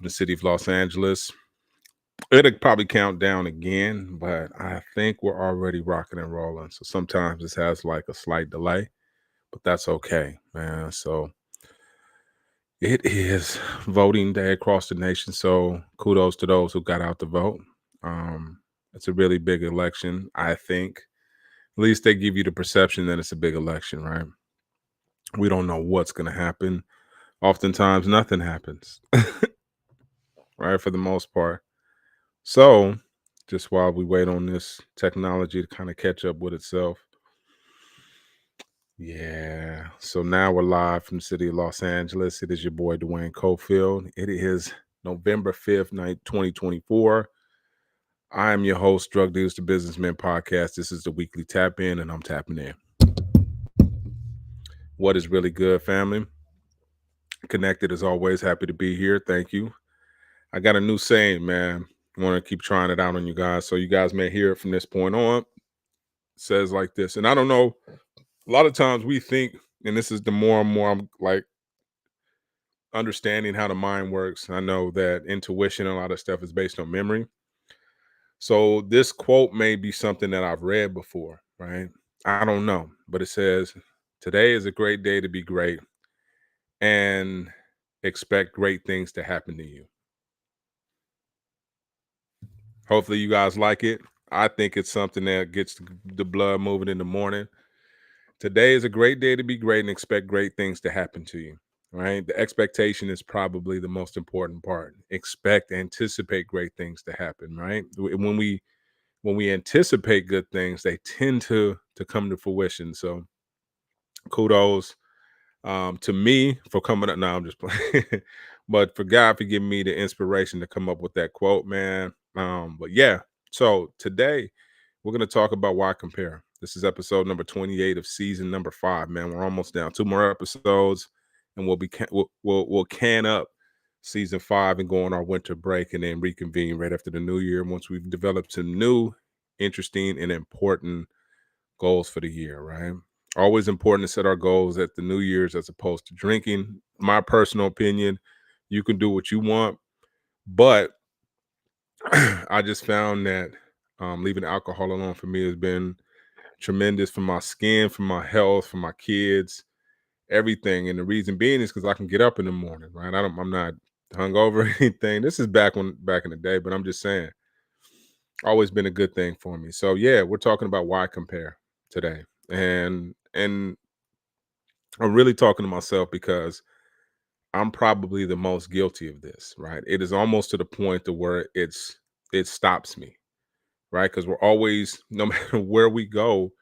the city of Los Angeles. It'll probably count down again, but I think we're already rocking and rolling. So sometimes this has like a slight delay, but that's okay, man. So it is voting day across the nation. So kudos to those who got out to vote. Um, it's a really big election, I think. At least they give you the perception that it's a big election, right? We don't know what's going to happen. Oftentimes, nothing happens, right? For the most part. So, just while we wait on this technology to kind of catch up with itself, yeah. So now we're live from the city of Los Angeles. It is your boy Dwayne Cofield. It is November 5th, night 2024. I am your host, Drug Deals to Businessmen podcast. This is the weekly tap in, and I'm tapping in. What is really good, family? Connected as always. Happy to be here. Thank you. I got a new saying, man. I want to keep trying it out on you guys. So you guys may hear it from this point on. It says like this. And I don't know. A lot of times we think, and this is the more and more I'm like understanding how the mind works. I know that intuition and a lot of stuff is based on memory. So this quote may be something that I've read before, right? I don't know. But it says, today is a great day to be great and expect great things to happen to you. Hopefully you guys like it. I think it's something that gets the blood moving in the morning. Today is a great day to be great and expect great things to happen to you. Right? The expectation is probably the most important part. Anticipate great things to happen, right? When we anticipate good things, they tend to come to fruition. So kudos to me for coming up. Now I'm just playing, but for God for giving me the inspiration to come up with that quote, man. But yeah, so today we're gonna talk about why compare. This is episode number 28 of season number 5. Man, we're almost down 2 more episodes, and we'll can up season 5 and go on our winter break, and then reconvene right after the new year once we've developed some new, interesting, and important goals for the year. Right. Always important to set our goals at the New Year's as opposed to drinking. My personal opinion, you can do what you want, but I just found that leaving alcohol alone for me has been tremendous for my skin, for my health, for my kids, everything. And the reason being is because I can get up in the morning, right? I'm not hungover or anything. This is back in the day, but I'm just saying, always been a good thing for me. So yeah, we're talking about why compare today, and I'm really talking to myself because I'm probably the most guilty of this, right? It is almost to the point to where it stops me, right? Because we're always, no matter where we go,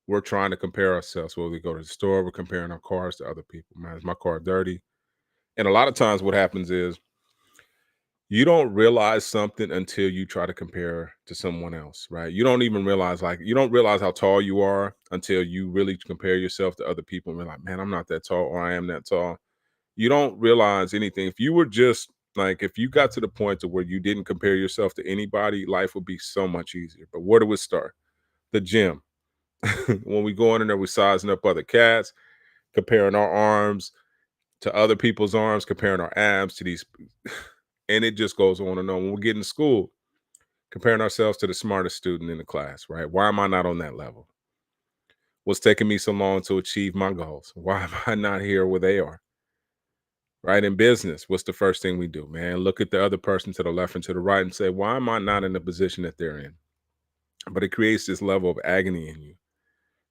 we're trying to compare ourselves. When we go to the store, we're comparing our cars to other people. Man, is my car dirty? And a lot of times what happens is you don't realize something until you try to compare to someone else, right? You don't realize how tall you are until you really compare yourself to other people and be like, man, I'm not that tall, or I am that tall. You don't realize anything. If you were just like, if you got to the point to where you didn't compare yourself to anybody, life would be so much easier. But where do we start? The gym. When we go in there, we're sizing up other cats, comparing our arms to other people's arms, comparing our abs to these, and it just goes on and on. When we get in school, comparing ourselves to the smartest student in the class, right? Why am I not on that level? What's taking me so long to achieve my goals? Why am I not here where they are? Right? In business, what's the first thing we do, man? Look at the other person to the left and to the right and say, why am I not in the position that they're in? But it creates this level of agony in you,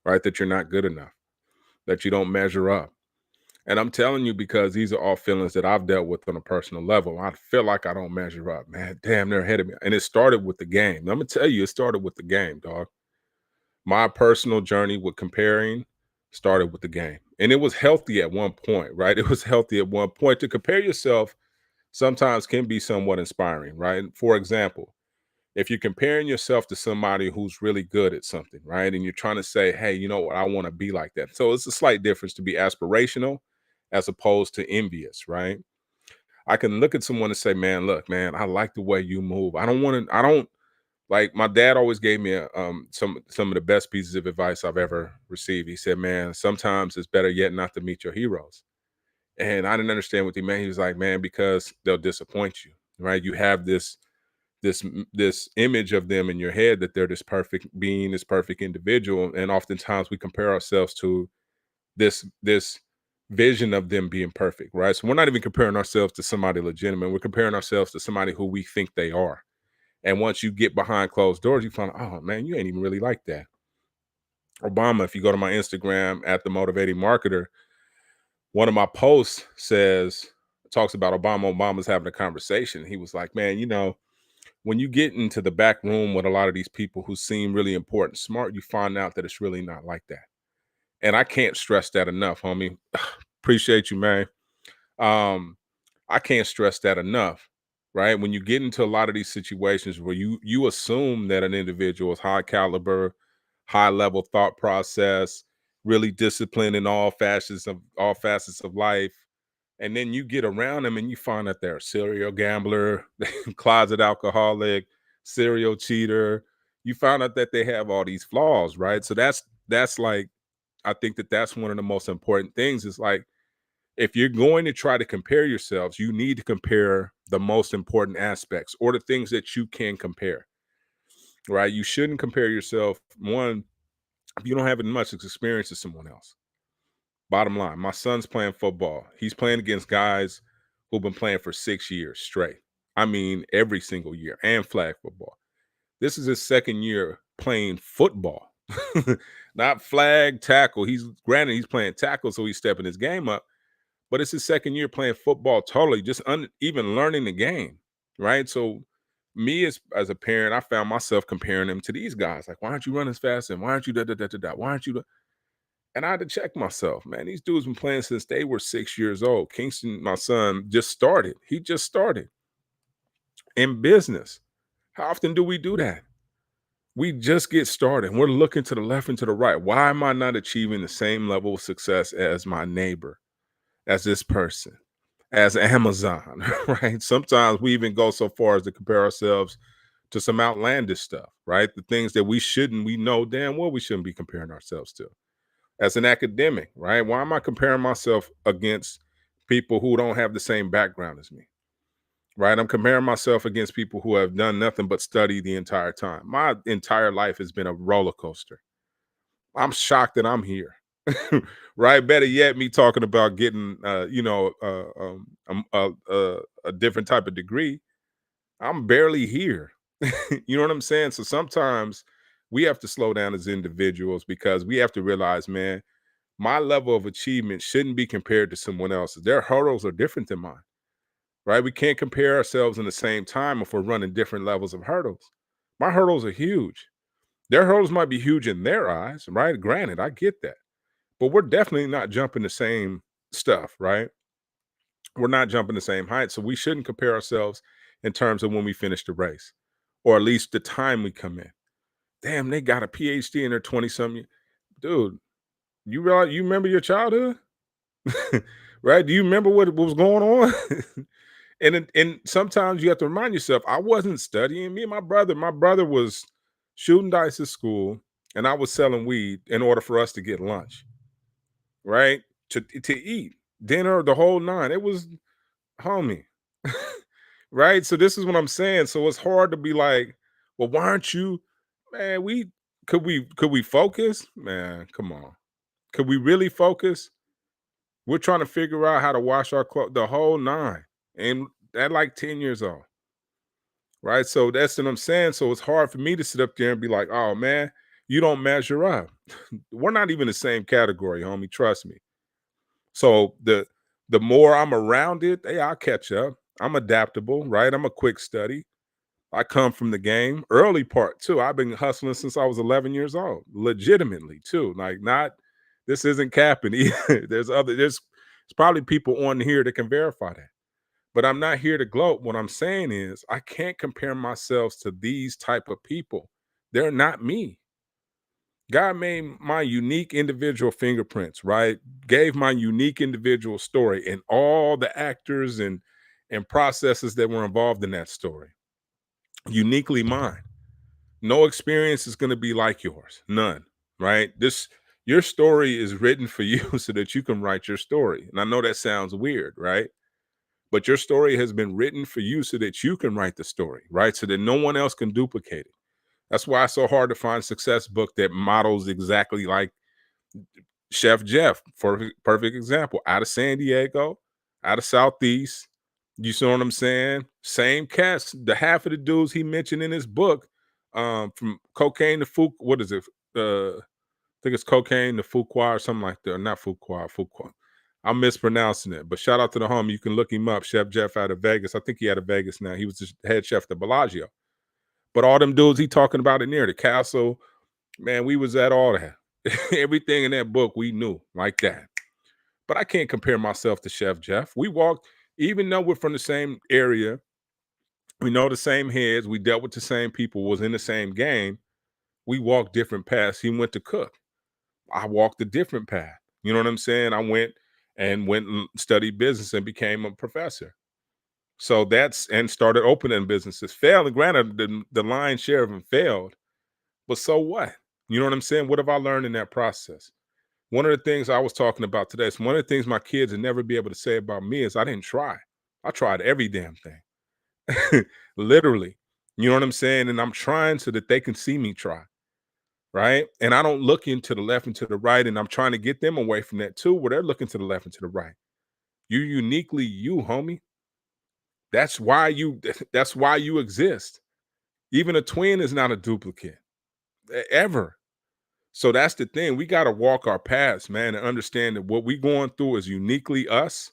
right? That you're not good enough, that you don't measure up. And I'm telling you, because these are all feelings that I've dealt with on a personal level. I feel like I don't measure up, man. Damn, they're ahead of me. And it started with the game. I'm gonna tell you, it started with the game, dog. My personal journey with comparing started with the game. And it was healthy at one point, right? It was healthy at one point. To compare yourself sometimes can be somewhat inspiring, right? For example, if you're comparing yourself to somebody who's really good at something, right? And you're trying to say, hey, you know what? I want to be like that. So it's a slight difference to be aspirational as opposed to envious, right? I can look at someone and say, man, look, man, I like the way you move. I don't like, my dad always gave me some of the best pieces of advice I've ever received. He said, man, sometimes it's better yet not to meet your heroes. And I didn't understand what he meant. He was like, man, because they'll disappoint you. right? You have this image of them in your head that they're this perfect being, this perfect individual, and oftentimes we compare ourselves to this vision of them being perfect, right? So we're not even comparing ourselves to somebody legitimate. We're comparing ourselves to somebody who we think they are. And once you get behind closed doors, you find, oh man, you ain't even really like that. Obama, if you go to my Instagram at the motivating marketer, one of my posts talks about Obama's having a conversation. He was like, man, when you get into the back room with a lot of these people who seem really important, smart, you find out that it's really not like that. And I can't stress that enough, homie. Appreciate you, man. Um, I can't stress that enough, right? When you get into a lot of these situations where you assume that an individual is high caliber, high level thought process, really disciplined in all facets of life, and then you get around them and you find that they're a serial gambler, closet alcoholic, serial cheater. You find out that they have all these flaws, right? So that's like, I think that's one of the most important things is like, if you're going to try to compare yourselves, you need to compare the most important aspects or the things that you can compare, right? You shouldn't compare yourself, one, if you don't have as much experience as someone else. Bottom line, my son's playing football. He's playing against guys who've been playing for 6 years straight. I mean, every single year, and flag football. This is his second year playing football, not flag tackle. He's playing tackle, so he's stepping his game up, but it's his second year playing football totally, just even learning the game, right? So me as a parent, I found myself comparing him to these guys. Like, why aren't you running as fast? And why aren't you da da da da da? Why aren't you? And I had to check myself, man. These dudes been playing since they were 6 years old. Kingston, my son, just started. He just started in business. How often do we do that? We just get started. We're looking to the left and to the right. Why am I not achieving the same level of success as my neighbor, as this person, as Amazon, right? Sometimes we even go so far as to compare ourselves to some outlandish stuff, right? The things that we know damn well we shouldn't be comparing ourselves to. As an academic, right? Why am I comparing myself against people who don't have the same background as me? Right? I'm comparing myself against people who have done nothing but study the entire time. My entire life has been a roller coaster. I'm shocked that I'm here. Right? Better yet, me talking about getting, a different type of degree. I'm barely here. You know what I'm saying? So sometimes we have to slow down as individuals because we have to realize, man, my level of achievement shouldn't be compared to someone else's. Their hurdles are different than mine, right? We can't compare ourselves in the same time if we're running different levels of hurdles. My hurdles are huge. Their hurdles might be huge in their eyes, right? Granted, I get that. But we're definitely not jumping the same stuff, right? We're not jumping the same height. So we shouldn't compare ourselves in terms of when we finish the race, or at least the time we come in. Damn, they got a PhD in their 20 something. Dude, you remember your childhood? Right? Do you remember what was going on? And sometimes you have to remind yourself, I wasn't studying. Me and my brother was shooting dice at school, and I was selling weed in order for us to get lunch, right? To eat dinner, the whole nine. It was homie, right? So this is what I'm saying. So it's hard to be like, well, why aren't you, man? We focus, man? Come on, could we really focus? We're trying to figure out how to wash our clothes, the whole nine, and at like 10 years old, right? So that's what I'm saying. So it's hard for me to sit up there and be like, oh man, you don't measure up. We're not even the same category, homie. Trust me. So the more I'm around it, hey, I'll catch up. I'm adaptable, right? I'm a quick study. I come from the game early part too. I've been hustling since I was 11 years old, legitimately too. Like, not, this isn't capping either. There's probably people on here that can verify that. But I'm not here to gloat. What I'm saying is I can't compare myself to these type of people. They're not me. God made my unique individual fingerprints, right? Gave my unique individual story and all the actors and processes that were involved in that story. Uniquely mine. No experience is going to be like yours. None, right? Your story is written for you so that you can write your story. And I know that sounds weird, right? But your story has been written for you so that you can write the story, right? So that no one else can duplicate it. That's why it's so hard to find a success book that models exactly like Chef Jeff, for perfect example, out of San Diego, out of Southeast. You see what I'm saying? Same cast. The half of the dudes he mentioned in his book, from cocaine to Fuq, what is it? I think it's cocaine to Fuqua or something like that. Not Fuqua, Fuqua. I'm mispronouncing it, but shout out to the homie. You can look him up, Chef Jeff out of Vegas. I think he out of Vegas now. He was the head chef at Bellagio. But all them dudes he talking about in there, the castle, man, we was at all that. Everything in that book we knew like that. But I can't compare myself to Chef Jeff. We walked, even though we're from the same area, we know the same heads, we dealt with the same people, was in the same game. We walked different paths. He went to cook. I walked a different path. You know what I'm saying? I went and studied business and became a professor. So that's and started opening businesses. Failed, and granted, the lion's share of them failed, but so what? You know what I'm saying? What have I learned in that process? One of the things I was talking about today, is one of the things my kids would never be able to say about me is I didn't try. I tried every damn thing. Literally. You know what I'm saying? And I'm trying so that they can see me try. Right. And I don't look into the left and to the right. And I'm trying to get them away from that too, where they're looking to the left and to the right. You're uniquely you, homie. That's why you that's why you exist. Even a twin is not a duplicate. Ever. So that's the thing. We got to walk our paths, man, and understand that what we going through is uniquely us,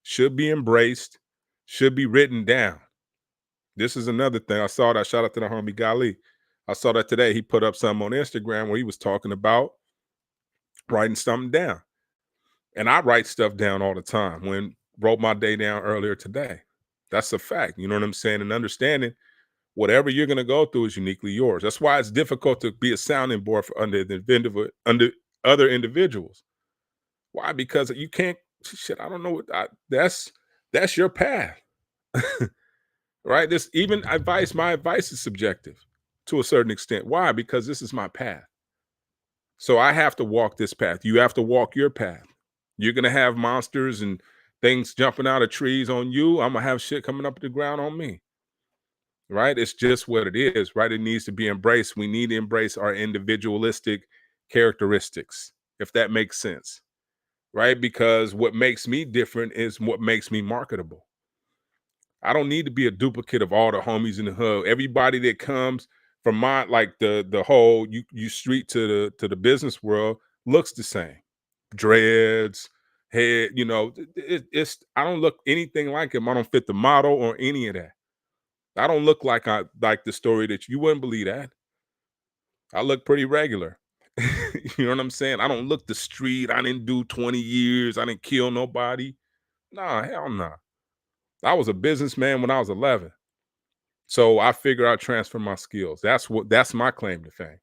should be embraced, should be written down. This is another thing. I saw that. Shout out to the homie Gali. I saw that today. He put up something on Instagram where he was talking about writing something down. And I write stuff down all the time. When wrote my day down earlier today. That's a fact. You know what I'm saying? And understanding whatever you're going to go through is uniquely yours. That's why it's difficult to be a sounding board for under other individuals. Why? Because you can't. Shit, I don't know. That's your path, right? This even advice. My advice is subjective to a certain extent. Why? Because this is my path. So I have to walk this path. You have to walk your path. You're gonna have monsters and things jumping out of trees on you. I'm gonna have shit coming up the ground on me. Right? It's just what it is, right? It needs to be embraced. We need to embrace our individualistic characteristics, if that makes sense, right? Because what makes me different is what makes me marketable. I don't need to be a duplicate of all the homies in the hood. Everybody that comes from my like the whole you street to the business world looks the same. Dreads, head, it's I don't look anything like him. I don't fit the model or any of that. I don't look like I like the story that you wouldn't believe that. I look pretty regular. You know what I'm saying? I don't look the street. I didn't do 20 years. I didn't kill nobody. Nah, hell nah. I was a businessman when I was 11. So I figure I transfer my skills. That's my claim to fame.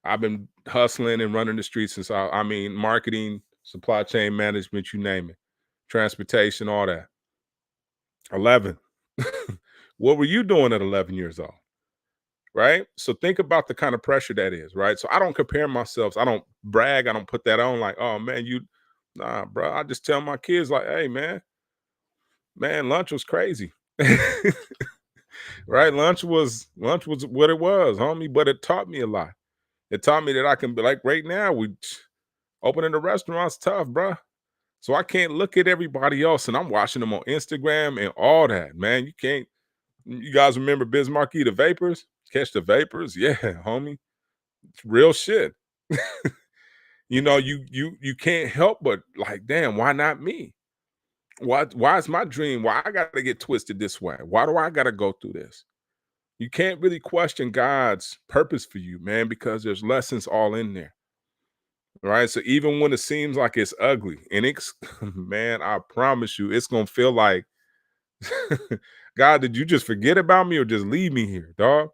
I've been hustling and running the streets since I mean marketing, supply chain management, you name it. Transportation, all that. 11. What were you doing at 11 years old? Right? So think about the kind of pressure that is, right? So I don't compare myself. I don't brag. I don't put that on like, oh man, nah, bro. I just tell my kids like, hey man, lunch was crazy. Right? Lunch was what it was, homie, but it taught me a lot. It taught me that I can be like right now, we opening the restaurant's tough, bro. So I can't look at everybody else and I'm watching them on Instagram and all that, man. You can't. You guys remember Biz Markie, the vapors? Catch the vapors? Yeah, homie. It's real shit. You can't help but like, damn, why not me? Why is my dream? Why I gotta get twisted this way? Why do I gotta go through this? You can't really question God's purpose for you, man, because there's lessons all in there. Right. So even when it seems like it's ugly, and it's man, I promise you, it's gonna feel like God, did you just forget about me or just leave me here, dog?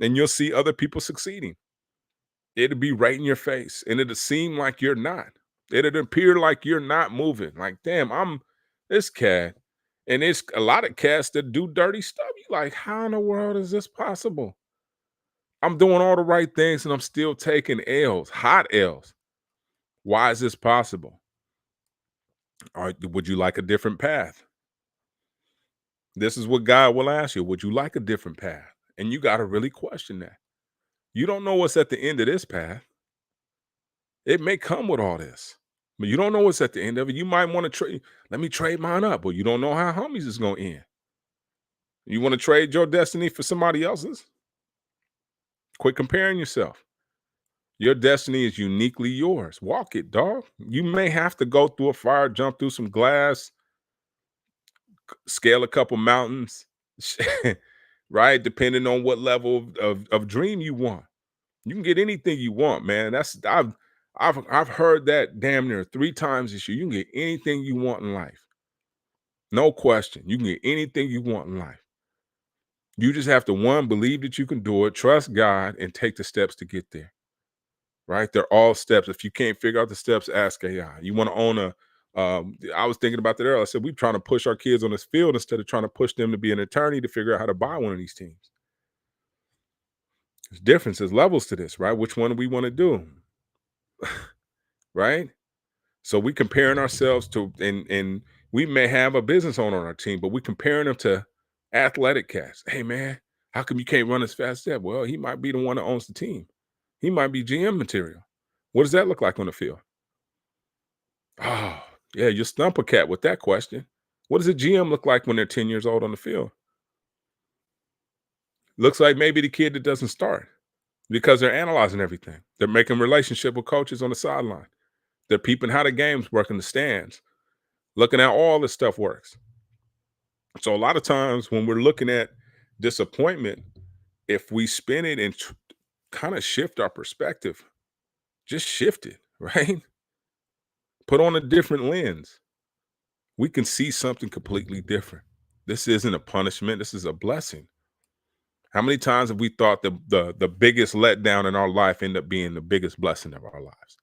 And you'll see other people succeeding. It'll be right in your face, and it'll seem like you're not. It'll appear like you're not moving. Like, damn, I'm this cat. And it's a lot of cats that do dirty stuff. You like, how in the world is this possible? I'm doing all the right things and I'm still taking L's, hot L's. Why is this possible? Or would you like a different path? This is what God will ask you. Would you like a different path? And you got to really question that. You don't know what's at the end of this path. It may come with all this, but you don't know what's at the end of it. You might want to trade. Let me trade mine up, but you don't know how homies is going to end. You want to trade your destiny for somebody else's? Quit comparing yourself. Your destiny is uniquely yours. Walk it, dog. You may have to go through a fire, jump through some glass, scale a couple mountains, right? Depending on what level of dream you want. You can get anything you want, man. I've heard that damn near 3 times this year. You can get anything you want in life. No question. You can get anything you want in life. You just have to, one, believe that you can do it, trust God, and take the steps to get there. Right? They're all steps. If you can't figure out the steps, ask AI. You want to own a I was thinking about that earlier. I said we're trying to push our kids on this field instead of trying to push them to be an attorney to figure out how to buy one of these teams. There's differences, levels to this, right? Which one do we want to do? Right? So we comparing ourselves to, and we may have a business owner on our team, but we comparing them to athletic cats. Hey man, how come you can't run as fast as that? Well, he might be the one that owns the team. He might be GM material. What does that look like on the field? Oh, yeah, you stump a cat with that question. What does a GM look like when they're 10 years old on the field? Looks like maybe the kid that doesn't start because they're analyzing everything. They're making relationship with coaches on the sideline. They're peeping how the games work in the stands, looking at all this stuff works. So a lot of times when we're looking at disappointment, if we spin it and kind of shift our perspective, just shift it, right? Put on a different lens. We can see something completely different. This isn't a punishment. This is a blessing. How many times have we thought the biggest letdown in our life ended up being the biggest blessing of our lives?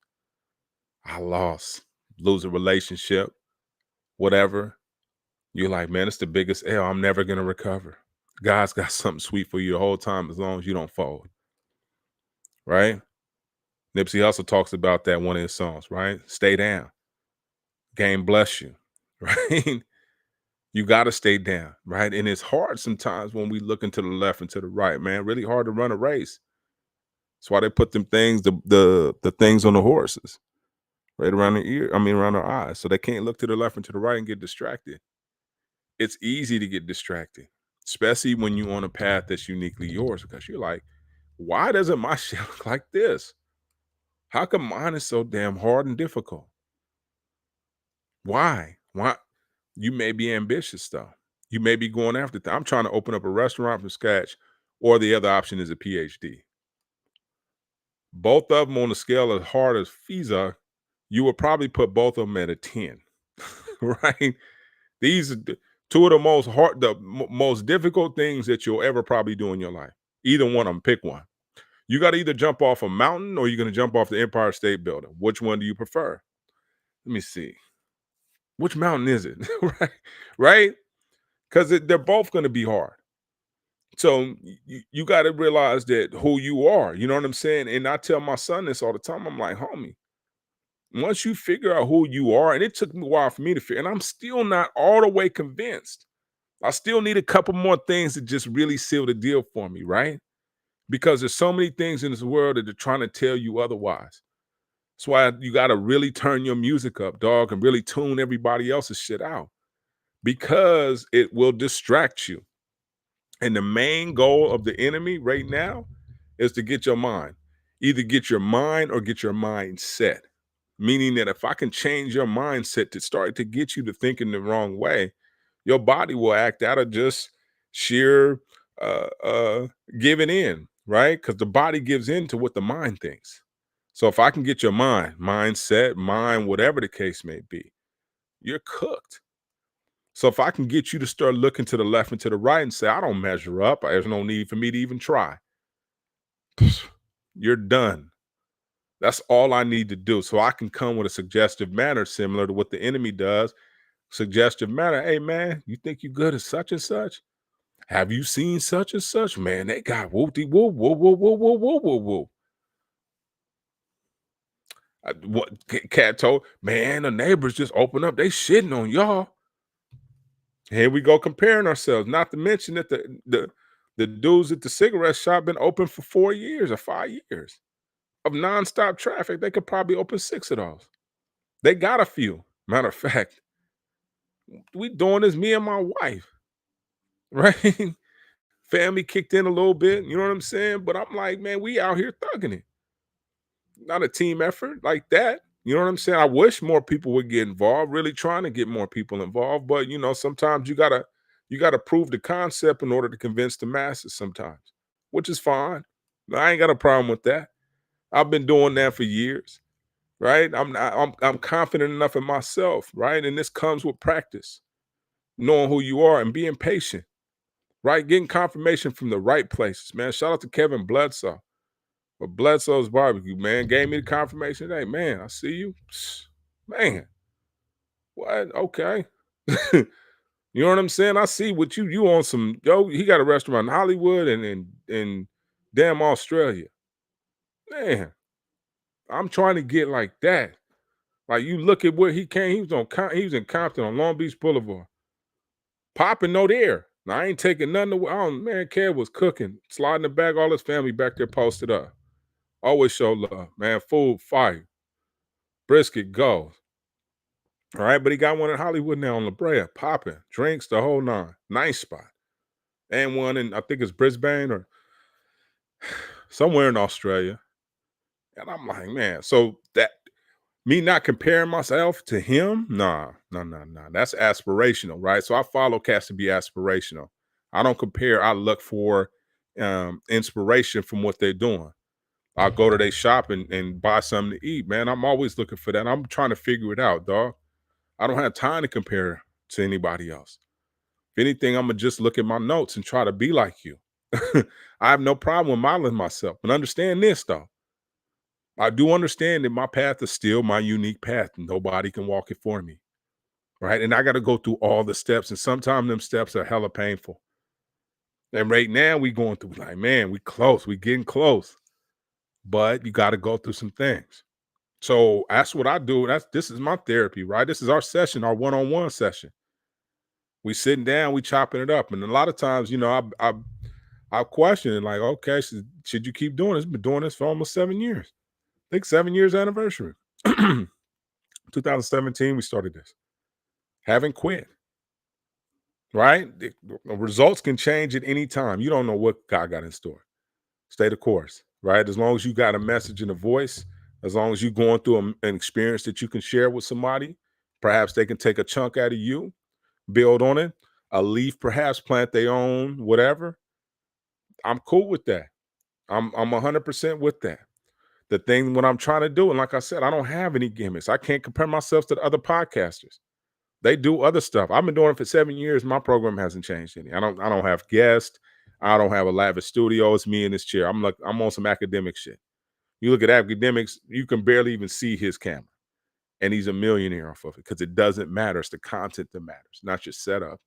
I lost, lose a relationship, whatever. You're like, man, it's the biggest L. I'm never gonna recover. God's got something sweet for you the whole time as long as you don't fold. Right? Nipsey Hussle talks about that one of his songs, right? Stay down. Game bless you. Right? You got to stay down, right? And it's hard sometimes when we looking to the left and to the right, man. Really hard to run a race. That's why they put them things, the things on the horses, right around the ear. I mean, around their eyes, so they can't look to the left and to the right and get distracted. It's easy to get distracted, especially when you're on a path that's uniquely yours, because you're like, why doesn't my shit look like this? How come mine is so damn hard and difficult? Why? Why? You may be ambitious though. You may be going after I'm trying to open up a restaurant from scratch, or the other option is a PhD. Both of them on the scale as hard as fees are, you would probably put both of them at a 10, right? These are two of the most hard, most difficult things that you'll ever probably do in your life. Either one of them, pick one. You got to either jump off a mountain or you're going to jump off the Empire State Building. Which one do you prefer? Let me see. Which mountain is it? Right? Right? Because they're both going to be hard. So you got to realize that who you are. You know what I'm saying? And I tell my son this all the time. I'm like, homie, once you figure out who you are, and it took me a while for me to figure, and I'm still not all the way convinced. I still need a couple more things to just really seal the deal for me, right? Because there's so many things in this world that they're trying to tell you otherwise. That's why you got to really turn your music up, dog, and really tune everybody else's shit out because it will distract you. And the main goal of the enemy right now is to get your mind. Either get your mind or get your mindset. Meaning that if I can change your mindset to start to get you to thinking the wrong way, your body will act out of just sheer giving in, right? Because the body gives in to what the mind thinks. So if I can get your mindset, mind, whatever the case may be, you're cooked. So if I can get you to start looking to the left and to the right and say, I don't measure up, there's no need for me to even try. You're done. That's all I need to do. So I can come with a suggestive manner similar to what the enemy does. Suggestive manner. Hey man, you think you good at such and such? Have you seen such and such? Man, they got whoop-de whoop, whoop, whoop, whoop, whoop, whoop, whoop, whoop. What Cat told, man, the neighbors just open up, they shitting on y'all. Here we go comparing ourselves. Not to mention that the dudes at the cigarette shop been open for 4 years or 5 years of nonstop traffic. They could probably open six of those. They got a few. Matter of fact, we doing this, me and my wife, right? Family kicked in a little bit, you know what I'm saying? But I'm like, man, we out here thugging it. Not a team effort like that. You know what I'm saying? I wish more people would get involved, really trying to get more people involved. But sometimes you gotta prove the concept in order to convince the masses sometimes, which is fine. I ain't got a problem with that. I've been doing that for years, right? I'm confident enough in myself, right? And this comes with practice, knowing who you are and being patient, right? Getting confirmation from the right places, man. Shout out to Kevin Bledsoe. But Bledsoe's barbecue, man, gave me the confirmation. Hey, man, I see you. Man, what? Okay. You know what I'm saying? I see what you on some yo. He got a restaurant in Hollywood and in damn Australia. Man, I'm trying to get like that. Like you look at where he came. He was in Compton on Long Beach Boulevard, popping no there. Now I ain't taking nothing away. Oh man, Kev was cooking, sliding the bag. All his family back there posted up. Always show love, man. Food, fire, brisket, go. All right, but he got one in Hollywood now on La Brea, popping, drinks, the whole nine. Nice spot. And one in, I think it's Brisbane or somewhere in Australia. And I'm like, man, so that me not comparing myself to him, nah, nah, nah, nah. That's aspirational, right? So I follow cats to be aspirational. I don't compare, I look for inspiration from what they're doing. I'll go to their shop and buy something to eat, man. I'm always looking for that. I'm trying to figure it out, dog. I don't have time to compare to anybody else. If anything, I'm gonna just look at my notes and try to be like you. I have no problem with modeling myself, but understand this though. I do understand that my path is still my unique path. Nobody can walk it for me, right? And I got to go through all the steps, and sometimes them steps are hella painful. And right now we going through like, man, we close, we getting close, but you got to go through some things. So that's what I do. This is my therapy, right? This is our session, our one-on-one session. We sitting down, we chopping it up, and a lot of times, I question it, like, okay, should you keep doing this? Been doing this for almost 7 years. I think 7 years anniversary. 2017, we started this. Haven't quit, right? The results can change at any time. You don't know what God got in store. Stay the course, right? As long as you got a message and a voice, as long as you're going through an experience that you can share with somebody, perhaps they can take a chunk out of you, build on it, a leaf, perhaps plant their own, whatever. I'm cool with that. I'm 100% with that. The thing what I'm trying to do, and like I said, I don't have any gimmicks. I can't compare myself to the other podcasters. They do other stuff. I've been doing it for 7 years. My program hasn't changed any. I don't have guests. I don't have a lavish studio. It's me in this chair. I'm on some academic shit. You look at academics, you can barely even see his camera. And he's a millionaire off of it because it doesn't matter. It's the content that matters, not your setup.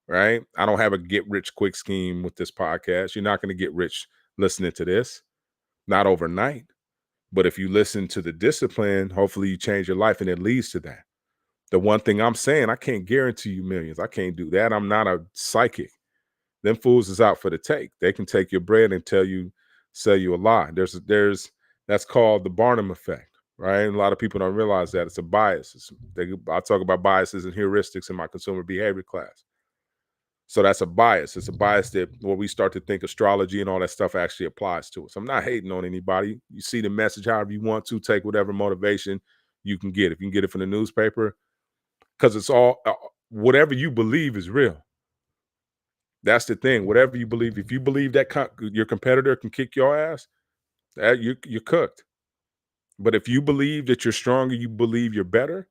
Right? I don't have a get rich quick scheme with this podcast. You're not going to get rich listening to this, not overnight. But if you listen to the discipline, hopefully you change your life and it leads to that. The one thing I'm saying, I can't guarantee you millions. I can't do that. I'm not a psychic. Them fools is out for the take. They can take your bread and sell you a lie. That's called the Barnum effect, right? And a lot of people don't realize that it's a bias. I talk about biases and heuristics in my consumer behavior class. So that's a bias. It's a bias that where we start to think astrology and all that stuff actually applies to us. I'm not hating on anybody. You see the message however you want to, take whatever motivation you can get. If you can get it from the newspaper, because it's all whatever you believe is real. That's the thing. Whatever you believe, if you believe that your competitor can kick your ass, you're cooked. But if you believe that you're stronger, you believe you're better,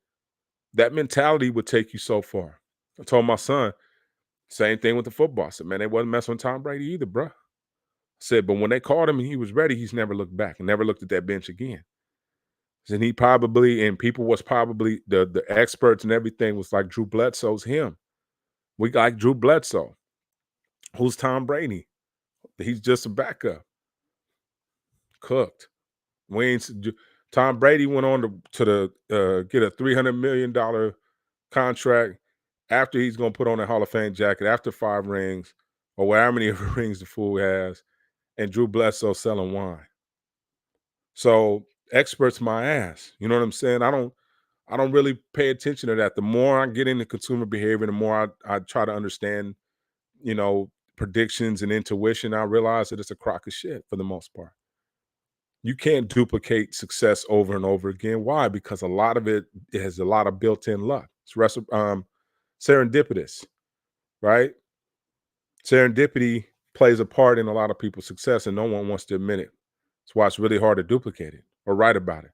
that mentality would take you so far. I told my son, same thing with the football. I said, man, they wasn't messing with Tom Brady either, bro. I said, but when they called him and he was ready, he's never looked back and never looked at that bench again. And he probably, and people was probably, the experts and everything was like Drew Bledsoe's him. We like Drew Bledsoe. Who's Tom Brady? He's just a backup. Cooked. Tom Brady went on to get a $300 million contract after he's going to put on a Hall of Fame jacket, after 5 rings, or however many of the rings the fool has, and Drew Bledsoe selling wine. So experts my ass. You know what I'm saying? I don't really pay attention to that. The more I get into consumer behavior, the more I try to understand, you know, predictions and intuition. I realize that it's a crock of shit for the most part. You can't duplicate success over and over again. Why? Because a lot of it has a lot of built-in luck. It's serendipitous, right? Serendipity plays a part in a lot of people's success, and no one wants to admit it. That's why it's really hard to duplicate it or write about it,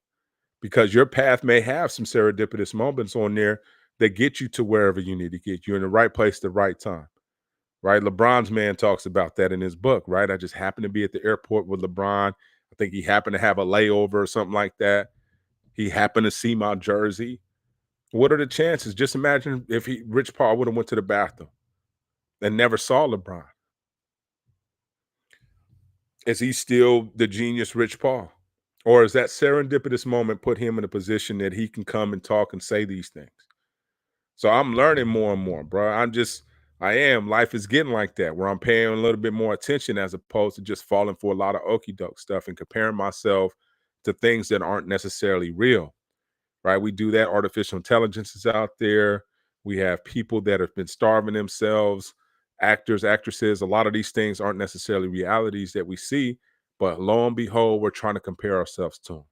because your path may have some serendipitous moments on there that get you to wherever you need to get. You're in the right place at the right time, right? LeBron's man talks about that in his book, right? I just happened to be at the airport with LeBron. I think he happened to have a layover or something like that. He happened to see my jersey. What are the chances? Just imagine if Rich Paul would have went to the bathroom and never saw LeBron. Is he still the genius Rich Paul? Or is that serendipitous moment put him in a position that he can come and talk and say these things? So I'm learning more and more, bro. I am. Life is getting like that, where I'm paying a little bit more attention as opposed to just falling for a lot of okie doke stuff and comparing myself to things that aren't necessarily real, right? We do that. Artificial intelligence is out there. We have people that have been starving themselves, actors, actresses. A lot of these things aren't necessarily realities that we see, but lo and behold, we're trying to compare ourselves to them.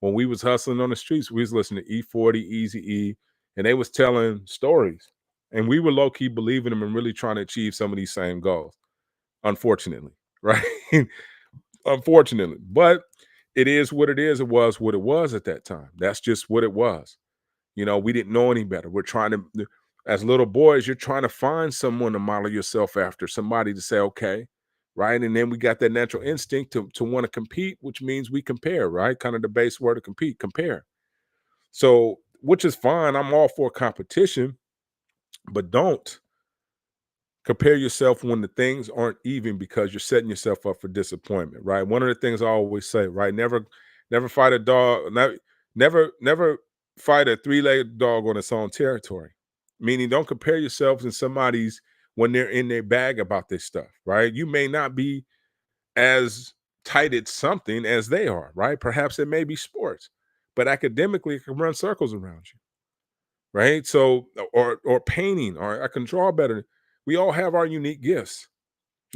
When we was hustling on the streets, we was listening to E40, Easy E, and they was telling stories. And we were low-key believing them and really trying to achieve some of these same goals, unfortunately, right? Unfortunately. But it is what it is. It was what it was at that time. That's just what it was. You know, we didn't know any better. We're trying to, as little boys, you're trying to find someone to model yourself after, somebody to say, okay, right? And then we got that natural instinct to want to compete, which means we compare, right? Kind of the base word to compete, compare. So, which is fine. I'm all for competition, but don't compare yourself when the things aren't even, because you're setting yourself up for disappointment, right? One of the things I always say, right? Never fight a dog, never fight a three-legged dog on its own territory. Meaning don't compare yourselves and somebody's when they're in their bag about this stuff, right? You may not be as tight at something as they are, right? Perhaps it may be sports, but academically it can run circles around you, right? So, or painting, or I can draw better. We all have our unique gifts,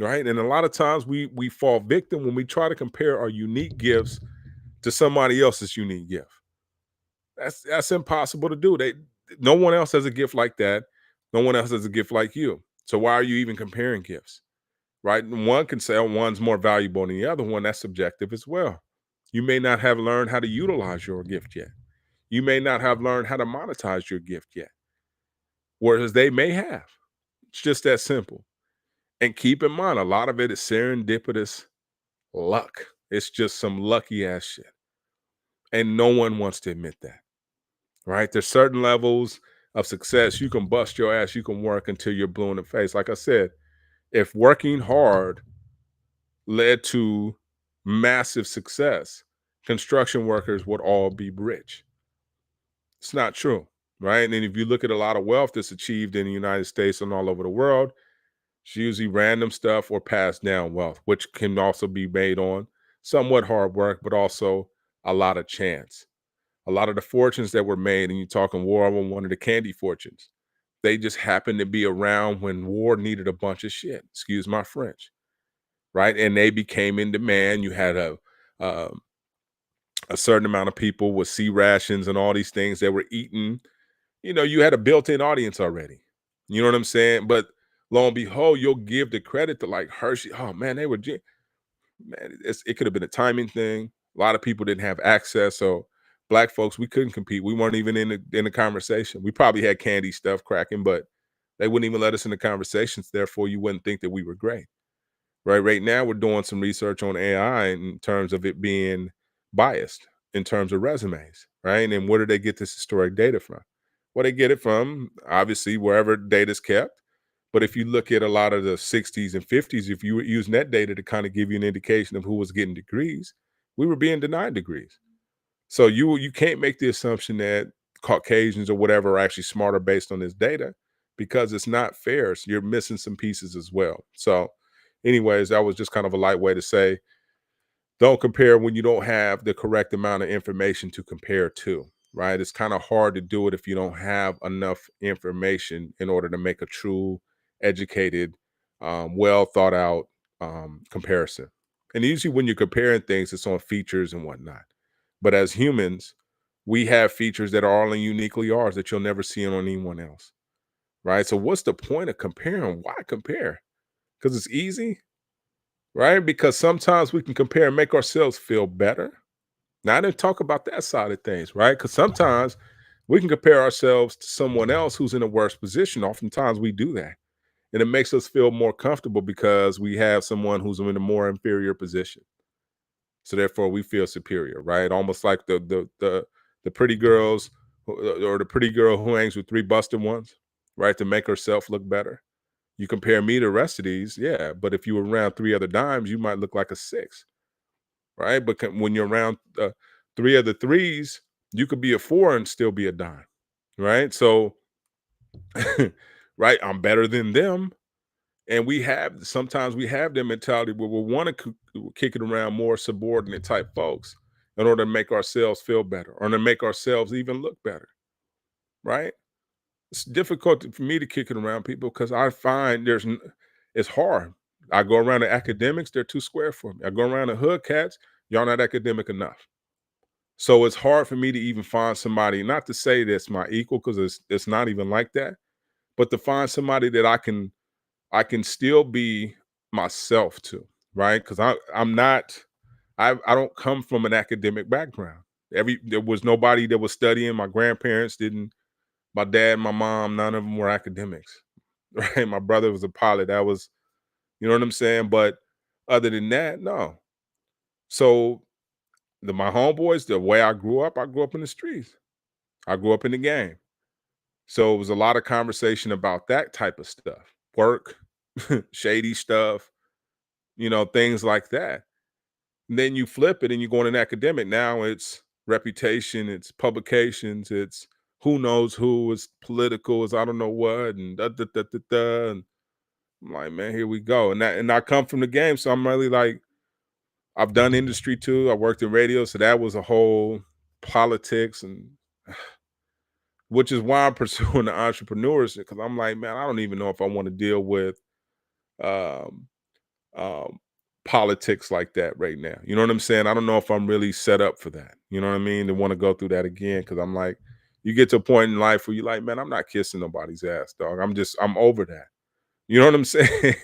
right? And a lot of times we fall victim when we try to compare our unique gifts to somebody else's unique gift. That's impossible to do. No one else has a gift like that. No one else has a gift like you. So why are you even comparing gifts? Right? And one can say, oh, one's more valuable than the other one. That's subjective as well. You may not have learned how to utilize your gift yet. You may not have learned how to monetize your gift yet, whereas they may have. It's just that simple. And keep in mind, a lot of it is serendipitous luck. It's just some lucky ass shit. And no one wants to admit that, right? There's certain levels of success. You can bust your ass, you can work until you're blue in the face. Like I said, if working hard led to massive success, construction workers would all be rich. It's not true, right? And if you look at a lot of wealth that's achieved in the United States and all over the world, it's usually random stuff or passed down wealth, which can also be made on somewhat hard work, but also a lot of chance. A lot of the fortunes that were made, and you talking War One of the candy fortunes, they just happened to be around when war needed a bunch of shit. Excuse my French, right? And they became in demand. You had um, a certain amount of people with sea rations and all these things that were eaten. You know, you had a built-in audience already. You know what I'm saying? But lo and behold, you'll give the credit to like Hershey. Oh man, man. It could have been a timing thing. A lot of people didn't have access, so black folks, we couldn't compete. We weren't even in the conversation. We probably had candy stuff cracking, but they wouldn't even let us in the conversations. Therefore, you wouldn't think that we were great. Right now, we're doing some research on AI in terms of it being biased in terms of resumes, right? And where do they get this historic data from? Well, they get it from obviously wherever data is kept. But if you look at a lot of the 60s and 50s, if you were using that data to kind of give you an indication of who was getting degrees, we were being denied degrees. So you can't make the assumption that Caucasians or whatever are actually smarter based on this data, because it's not fair. So you're missing some pieces as well. So, anyways, that was just kind of a light way to say don't compare when you don't have the correct amount of information to compare to, right? It's kind of hard to do it if you don't have enough information in order to make a true, educated, well thought out comparison. And usually, when you're comparing things, it's on features and whatnot. But as humans, we have features that are only uniquely ours that you'll never see on anyone else, right? So, what's the point of comparing? Why compare? Because it's easy, right? Because sometimes we can compare and make ourselves feel better. Now, I didn't talk about that side of things, right? Because sometimes we can compare ourselves to someone else who's in a worse position. Oftentimes we do that. And it makes us feel more comfortable because we have someone who's in a more inferior position. So therefore we feel superior, right? Almost like the pretty girls or the pretty girl who hangs with three busted ones, right? To make herself look better. You compare me to the rest of these, yeah. But if you were around three other dimes, you might look like a six, right? But when you're around three other threes, you could be a four and still be a dime, right? So, right, I'm better than them, and sometimes we have that mentality where we want to kick it around more subordinate type folks in order to make ourselves feel better or to make ourselves even look better, right? It's difficult for me to kick it around people because I find it's hard. I go around the academics, they're too square for me. I go around the hood cats, y'all not academic enough. So it's hard for me to even find somebody, not to say that's my equal, because it's not even like that, but to find somebody that I can still be myself to, right? Because I'm not I don't come from an academic background. There was nobody that was studying. My grandparents didn't. My dad, my mom, none of them were academics, right? My brother was a pilot. That was, you know what I'm saying? But other than that, no. So my homeboys, the way I grew up in the streets. I grew up in the game. So it was a lot of conversation about that type of stuff. Work, shady stuff, things like that. And then you flip it and you go in an academic. Now it's reputation, it's publications, it's who knows who, it's political, it's I don't know what, and da da da da da. And I'm like, man, here we go. And I come from the game, so I'm really like, I've done industry too. I worked in radio, so that was a whole politics, and which is why I'm pursuing the entrepreneurs, because I'm like, man, I don't even know if I want to deal with um, um, politics like that right now. You know what I'm saying? I don't know if I'm really set up for that. You know what I mean? To want to go through that again, because I'm like, you get to a point in life where you're like, man, I'm not kissing nobody's ass, dog. I'm over that. You know what I'm saying?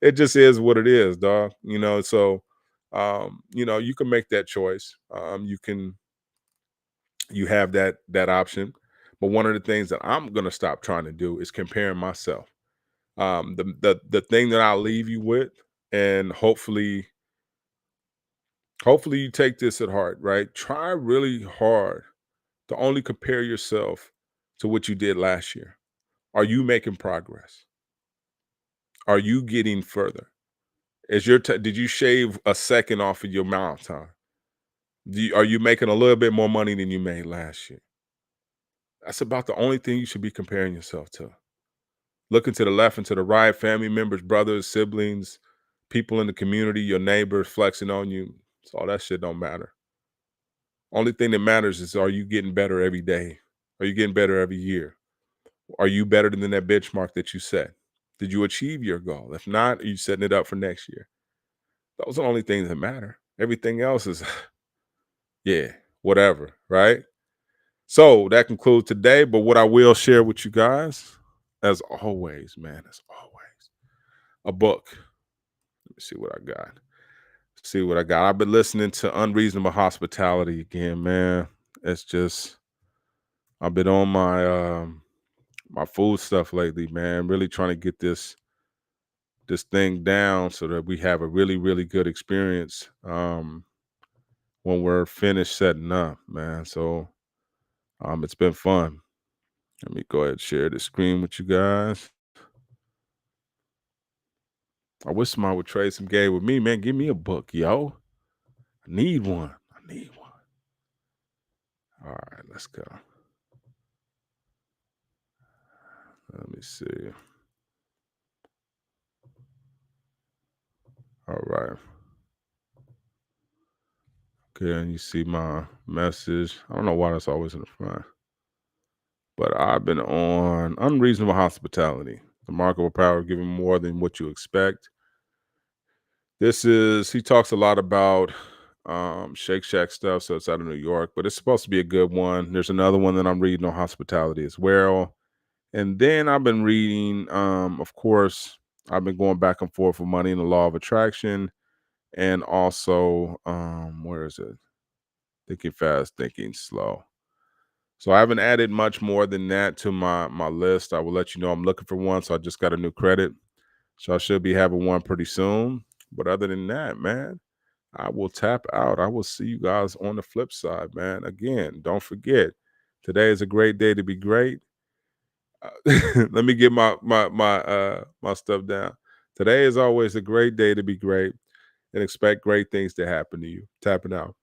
It just is what it is, dog. So you can make that choice. You have that option. But one of the things that I'm gonna stop trying to do is comparing myself. The thing that I'll leave you with, and hopefully you take this at heart, right? Try really hard to only compare yourself to what you did last year. Are you making progress? Are you getting further? Did you shave a second off of your mouth time? Are you making a little bit more money than you made last year? That's about the only thing you should be comparing yourself to. Looking to the left and to the right, family members, brothers, siblings, people in the community, your neighbors flexing on you. So all that shit don't matter. Only thing that matters is, are you getting better every day? Are you getting better every year? Are you better than that benchmark that you set? Did you achieve your goal? If not, are you setting it up for next year? Those are the only things that matter. Everything else is, yeah, whatever, right? So that concludes today. But what I will share with you guys, as always, man, as always, a book. Let me see what I got. See what I got. I've been listening to Unreasonable Hospitality again, man. It's just I've been on my food stuff lately, man. Really trying to get this thing down so that we have a really, really good experience when we're finished setting up, man. So it's been fun. Let me go ahead and share the screen with you guys. I wish somebody would trade some game with me, man. Give me a book, yo. I need one. I need one. All right, let's go. Let me see. All right. Okay, and you see my message. I don't know why that's always in the front, but I've been on unreasonable hospitality. The marketable power giving more than what you expect. He talks a lot about Shake Shack stuff, so it's out of New York, but it's supposed to be a good one. There's another one that I'm reading on hospitality as well. And then I've been reading, of course, I've been going back and forth with money and the law of attraction, and also, where is it? Thinking fast, thinking slow. So I haven't added much more than that to my list. I will let you know I'm looking for one. So I just got a new credit. So I should be having one pretty soon. But other than that, man, I will tap out. I will see you guys on the flip side, man. Again, don't forget, today is a great day to be great. Let me get my stuff down. Today is always a great day to be great and expect great things to happen to you. Tapping out.